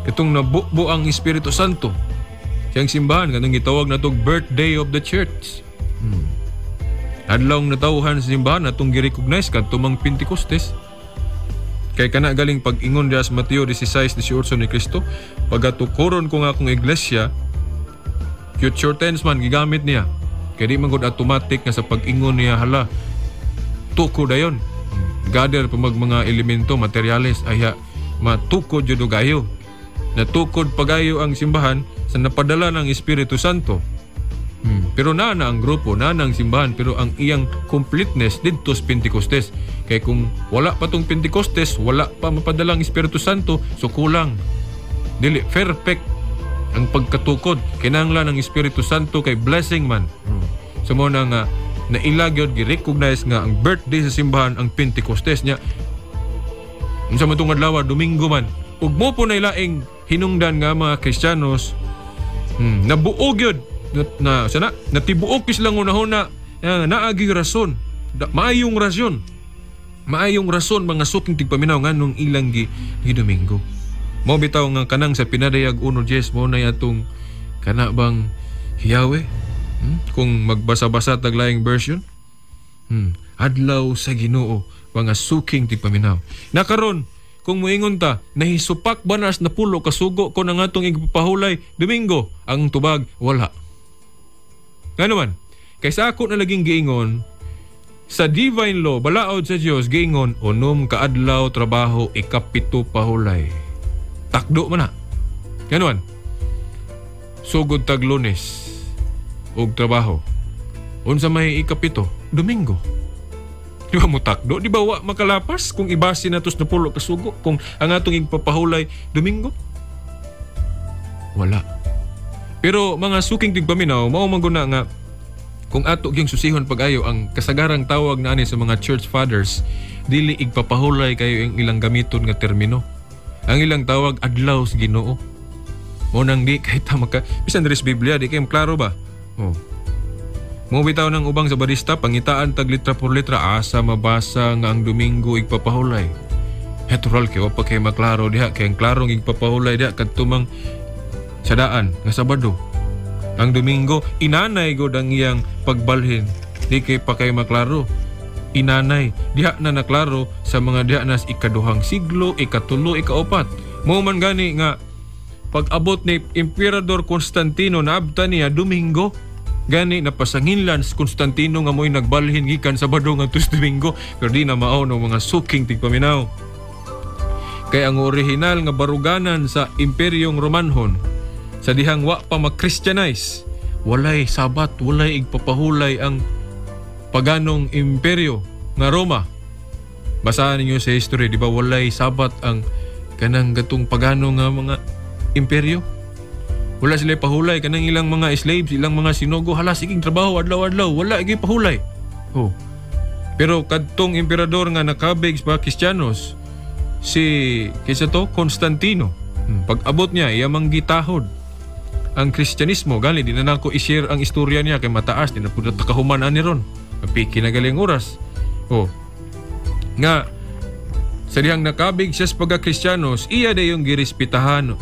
Katong nabuo ang Espiritu Santo. Siyang simbahan kanang gitawag natong birthday of the church. Adlaw natawhan sa simbahan natong gi-recognize kadtong Pentecostes. Kay kana galing pag-ingon diya sa Mateo 16:18 ni Kristo, pagatukoron ko nga akong iglesia, future tense man gigamit niya. Kaya di man gud automatic nga sa pag-ingon niya hala tukod dayon. Gather pa mga elemento materials ay matukod jud gayo. Natukod pagayo ang simbahan sa napadala ng Espiritu Santo. Pero na ang grupo, na ang simbahan, pero ang iyang completeness dito sa Pentecostes. Kaya kung wala pa tong Pentecostes, wala pa mapadalang Espiritu Santo, so kulang. Dili, perfect ang pagkatukod. Kinahanglan ng Espiritu Santo kay blessing man. So mo na nga, nailagyod, gi-recognize nga ang birthday sa simbahan, ang Pentecostes niya. Sa matong adlaw, Domingo man. Ug mo po na ilaing hinungdan nga mga Kristiyanos, nabuog yun. Sana natibuok lang una-una naagi rason maayong rason mga suking tigpaminaw nganong ilang gi Domingo mo bitaw nga kanang sa pinadayag 1:10 mo na atong kana bang hiyawe kung magbasa-basa taglaing version adlaw sa Ginoo mga suking tigpaminaw nakaron kung moingon ta nahisupak banas na pulo kasugo ko nang atong igpapahulay Domingo ang tubag wala. Nga naman, kaysa ako na laging giingon, sa divine law, balaod sa Diyos, giingon, unom kaadlaw, trabaho, ikapito pahulay. Takdo man na. Nga naman, sugod tag Lunes, og trabaho. Unsa may ikapito, Domingo. Di ba mo takdo? Di ba wa makalapas kung ibasi na tos na pulo kasugo? Kung ang atong igpapahulay, Domingo? Wala. Pero mga suking tigpaminaw, mao man guna nga kung ato gyung susihon pag-ayo ang kasagarang tawag na ani sa mga church fathers, dili igpapahulay kayo ang ilang gamiton nga termino. Ang ilang tawag adlaw sa Ginoo. Mo nang di kahit maka bisan diri sa Biblia di kay klaro ba? Mo bitaw nang ubang sa barista pangitaan tag litra por litra asa mabasa nga ang Domingo igpapahulay. Natural kay wa pa kay maklaro diha kay ang klarong igpapahulay diha kadtumang sa daan nga Sabado. Ang Domingo inanay gud ang iyang pagbalhin di kay pa kay maklaro. Inanay diha na naklaro sa mga diha nas ikaduhang siglo, ikatulo, ikaapat. Mo man gani nga pag-abot ni Emperador Constantino naabtan niya Domingo. Gani napasanginlan si Constantino nga mo'y nagbalhin gikan Sabado ngadto sa Domingo pero di na mao no mga suking tigpaminaw. Kay ang orihinal nga baruganan sa Imperyong Romanhon sa dihang wa pa mag-Christianize, walay sabat, walay igpapahulay ang paganong imperyo nga Roma. Basahan ninyo sa history, di ba walay sabat ang kanang gatong pagano nga mga imperyo? Wala sila pahulay kanang ilang mga slaves, ilang mga sinugo, hala siging trabaho adlaw-adlaw, wala igi pahulay. Pero kadtong emperador nga nakabig sa Kristiyanos, si kaysa to Constantino, pag-abot niya iyang gitahod ang Kristyanismo. Gali di na nako i-share ang istorya niya kay mataas, di na po nakahuman ani ron piki na galing oras nga sa dihang nakabig siya sa pagka-Kristyanos, iya dayong girespetahan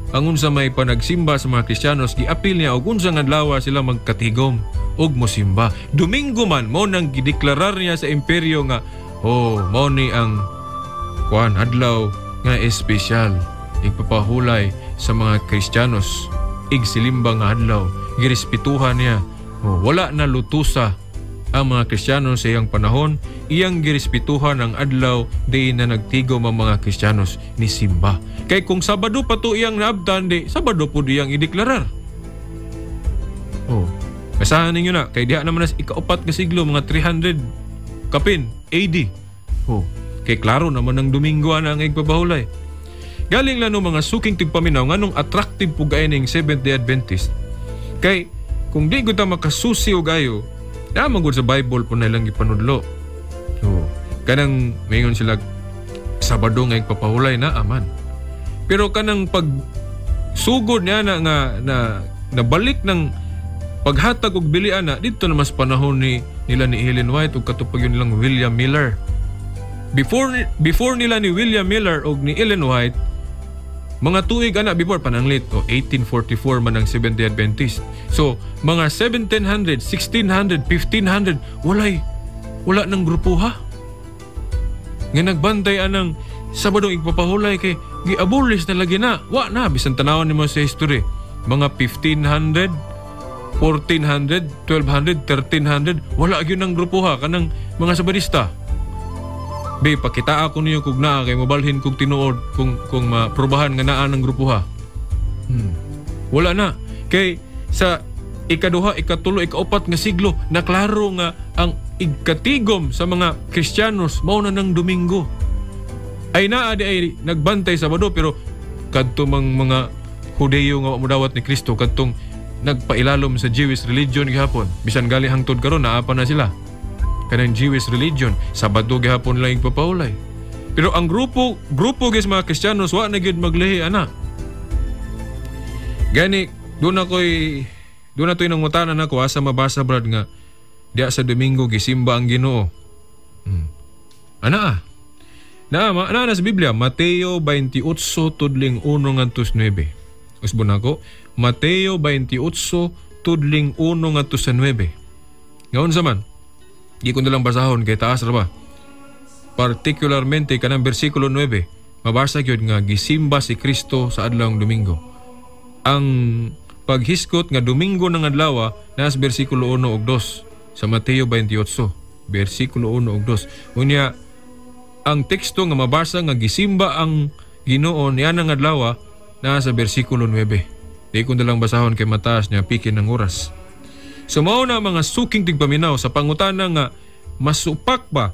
ang unsa may panagsimba sa mga Kristyanos, giapil niya og unsa nga adlaw sila magkatigom og mosimba. Domingo man mo nang gideklarar niya sa imperyo nga mao ni ang adlaw nga espesyal igpapahulay sa mga Kristyanos. Igsilimba nga adlaw, girespetuhan niya. Wala na lutusa ang mga Kristiyano sa iyang panahon, iyang girespetuhan ang adlaw di na nagtigom ang mga Kristiyanos ni simba. Kay kung Sabado pa to iyang naabtan, di Sabado po di iyang ideklarar. Basahan ninyo na, kay diha naman na ikaupat nga siglo, mga 300 kapin, AD. Kay klaro naman ng Domingo na ang igpapahulay. Galing lang no mga suking tigpaminaw, nganong attractive po gaya ng Seventh-day Adventist. Kay, kung di ko ta makasusi o gayo, naman sa Bible po na lang ipanudlo. Kanang mayon sila Sabado nga igpapahulay na aman. Pero kanang pag sugod niya na balik ng paghatag og bilian na dito na mas panahon nila ni Ellen White ug katupag yun nilang William Miller. Before nila ni William Miller ug ni Ellen White, mga tuig ana before pananglit 1844 man ang Seventh-day Adventist. So mga 1700, 1600, 1500 wala nang grupuha nga nagbantay anang Sabadong igpapahulay kay gi-abolish na lagi na. Wa na bisan tanawon nimo sa history. Mga 1500, 1400, 1200, 1300 wala gyud nang grupuha kanang mga Sabadista. Be pakita ako niyo kung naa kay mobalhin kog tinuod kung maprobahan nga naa ng grupuha. Wala na. Kay sa ikaduha, ikatulo, ikaupat nga siglo naklaro nga ang igkatigom sa mga Kristiyanos mao na ng Domingo. Ay naa di ay nagbantay Sabado pero kadtong mga Hudeyo nga mudawat ni Kristo kadtong nagpailalom sa Jewish religion gihapon. Bisan gali hangtod karon naa pa na sila. Kanang Jewish religion, Sabado gihapon lang igpapahulay. Pero ang grupo gis mga Kristiyanos wa na gyud maglihi ana. Gani doon na to'y nangutanan ako asa mabasa brad nga diya sa Domingo gisimba ang Ginoo. Ana sa Biblia, Mateo 28 tudling 1 ngantos 9. Usbon ako, Mateo 28 tudling 1 ngantos 9. Ngaon saman, di ko nalang basahon kay taas ra ba. Particularmente kanang bersikulo 9, mabasa gyud nga gisimba si Kristo sa adlawng Domingo. Ang paghiskot nga Domingo ng adlaw nas bersikulo 1 ug 2 sa Mateo 28, bersikulo 1 ug 2. Unya ang teksto nga mabasa nga gisimba ang Ginoo niya ng adlaw nasa bersikulo 9. Di ko nalang basahon kay mataas niya pikin ng oras. So mao na mga suking tigpaminaw sa pangutana nga masupak ba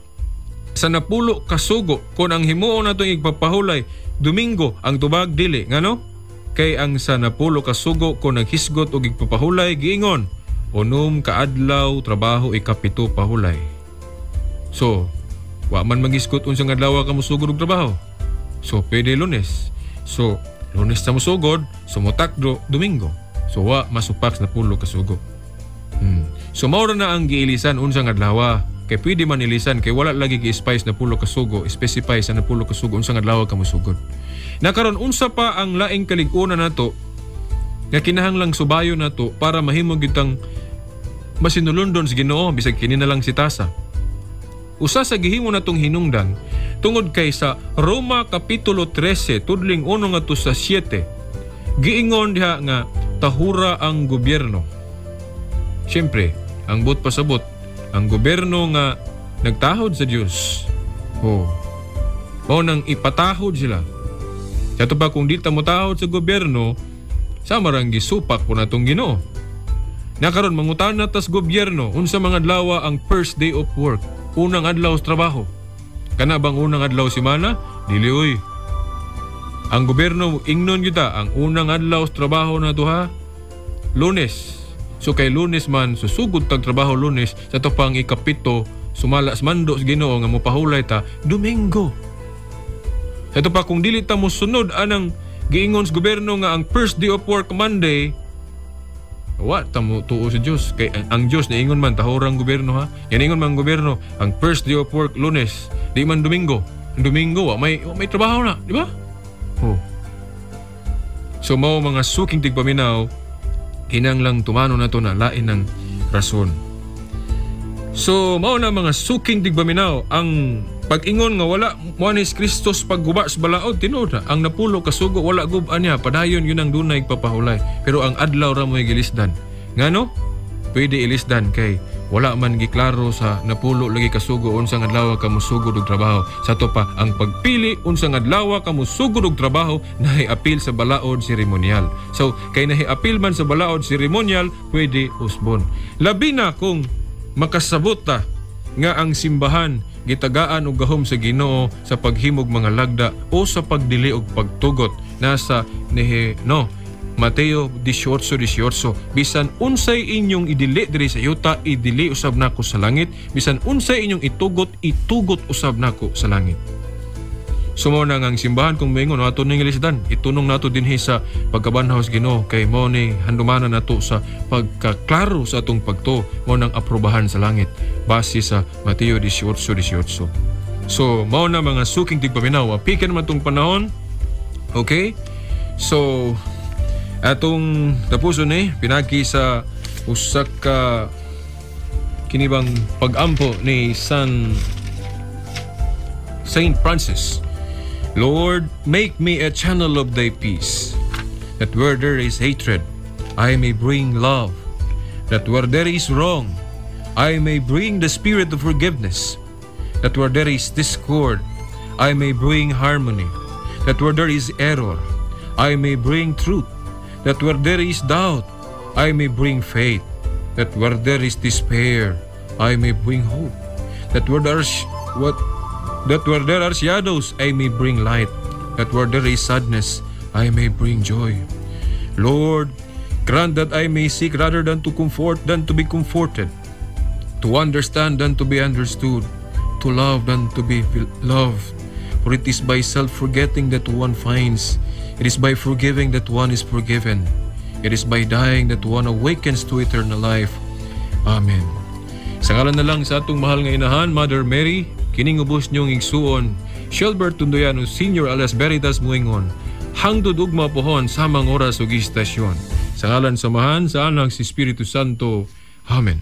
sa napulo ka sugo kung ang himuon natong igpapahulay Domingo ang tubag dili ngano? Kay ang sa napulo ka sugo kung naghisgot og igpapahulay giingon unom kaadlaw trabaho ikapito pahulay. So wa man magisgot unsang adlaw ka mosugod og trabaho. So pwede Lunes. So Lunes ta mosugod, sumutak Domingo. So wa masupak sa napulo ka sugo. So mao na ang giilisan unsang adlaw. Kay pwede man ilisan kay wala lagi gi-spice na pulo ka sugo, specify sa napulo ka sugo unsang adlaw ka mosugod. Nakaron unsa pa ang laing kalig-unan nato nga kinahanglang subayo nato para mahimo gitang masinulundon sa Ginoo bisag kini na lang si tasa. Usa sa gihimo natong hinungdan tungod kay sa Roma kapitulo 13 tudling 1 ngadto sa 7 giingon diha nga tahura ang gobyerno. Siyempre, ang but pasabot ang gobyerno nga nagtahod sa Dios. Mao nang ipatahod sila. Kato pa kung di ta motahod sa gobyerno, sama rang gisupak po natong Ginoo. Nakaron mangutan na tas gobyerno unsa mga adlaw ang first day of work. Unang adlaw sa trabaho. Kana bang unang adlaw simana? Dili oy. Ang gobyerno ingnon kita ang unang adlaw sa trabaho na duha Lunes. So kay Lunes man susugod tag trabaho Lunes sa to pang ikapito sumalas mando sa Ginoo nga mopahulay ta Domingo. Sa to pa kung dili ta mosunod anang giingon sa gobyerno nga ang first day of work Monday, wa ta mo tuo sa Dios kay ang Dios niingon man tahorang gobyerno ha. Yan ingon man gobyerno ang first day of work Lunes, di man Domingo. Domingo may trabaho na, di ba? So mao mga suking tigpaminaw kinanglang tumano na to na lain ng rason. So mao na mga suking tigpaminaw ang pag-ingon nga wala mo ni Kristos pagguba sa balaod tinuod na ang napulo kasugo wala gub-an niya padayon yun ang dunay papahulay pero ang adlaw ra mo'y gilisdan ngano pwede ilisdan kay wala man giklaro sa napulo lagi kasugo unsang adlaw ka musugod og trabaho. Sa to pa ang pagpili unsang adlaw ka musugod og trabaho nahiapil sa balaod seremonyal. So kay nahiapil man sa balaod seremonyal, pwede usbon. Labi na kung makasabot ta nga ang simbahan gitagaan og gahom sa Ginoo sa paghimog mga lagda o sa pagdili og pagtugot. Nasa Mateo 18:18, bisan unsay inyong idili diri sa yuta, idili usab nako sa langit. Bisan unsay inyong itugot, itugot usab nako sa langit. Sumo na nga ang simbahan kung maingon ato ning ilisdan, itunong nato dinhi sa pagkabanhaw sa Ginoo kay mo ni handumanan nato sa pagkaklaro sa atong pagtuo mo nang aprobahan sa langit base sa Mateo 18:18. So mao na mga suking tigpaminaw, apikan man tong panahon. Okay? So atong tapuson pinagi sa usa ka kinibang pag-ampo ni Saint Francis. Lord, make me a channel of thy peace, that where there is hatred, I may bring love, that where there is wrong, I may bring the spirit of forgiveness, that where there is discord, I may bring harmony, that where there is error, I may bring truth, that where there is doubt, I may bring faith, that where there is despair, I may bring hope, that where there are shadows, I may bring light, that where there is sadness, I may bring joy. Lord, grant that I may seek rather than to comfort than to be comforted, to understand than to be understood, to love than to be loved. For it is by self-forgetting that one finds, it is by forgiving that one is forgiven. It is by dying that one awakens to eternal life. Amen. Sa ngalan na lang sa atong mahal nga inahan, Mother Mary, kining ubos niyong igsuon, Shelbert Tundoyano Sr. alias Veritas Muingon, hangtod ug mapohon sa mga oras ug istasyon. Sa ngalan samahan sa Anak si Espiritu Santo. Amen.